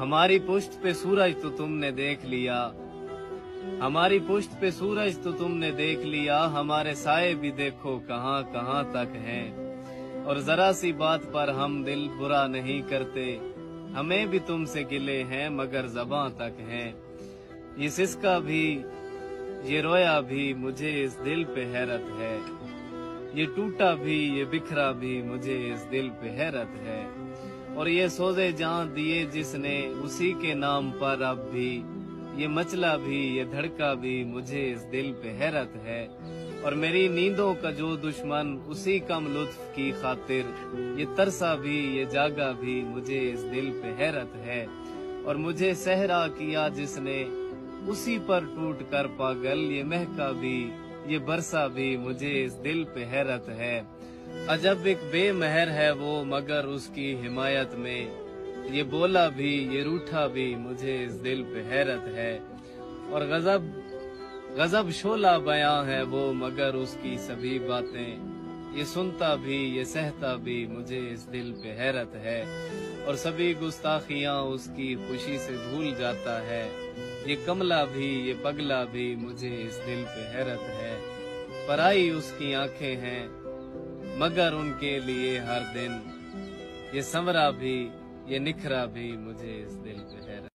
हमारी पुष्ट पे सूरज तो तुमने देख लिया, हमारी पुष्ट पे सूरज तो तुमने देख लिया, हमारे साए भी देखो कहाँ कहाँ तक हैं। और जरा सी बात पर हम दिल बुरा नहीं करते, हमें भी तुमसे गिले हैं मगर ज़बां तक हैं। ये सिसका भी ये रोया भी मुझे इस दिल पे हैरत है, ये टूटा भी ये बिखरा भी मुझे इस दिल पे हैरत है। और ये सोजे जान दिए जिसने उसी के नाम पर अब भी, ये मचला भी ये धड़का भी मुझे इस दिल पे हैरत है। और मेरी नींदों का जो दुश्मन उसी कम लुत्फ की खातिर, ये तरसा भी ये जागा भी मुझे इस दिल पे हैरत है। और मुझे सहरा किया जिसने उसी पर टूट कर पागल, ये महका भी ये बरसा भी मुझे इस दिल पे हैरत है। अजब एक बेमहर है वो मगर उसकी हिमायत में, ये बोला भी ये रूठा भी मुझे इस दिल पे हैरत है। और गजब शोला बयां है वो मगर उसकी सभी बातें, ये सुनता भी ये सहता भी मुझे इस दिल पे हैरत है। और सभी गुस्ताखियां उसकी खुशी से भूल जाता है, ये कमला भी ये पगला भी मुझे इस दिल पे हैरत है। पराई उसकी आंखें हैं मगर उनके लिए हर दिन, ये संवरा भी ये निखरा भी मुझे इस दिल पे हैरत।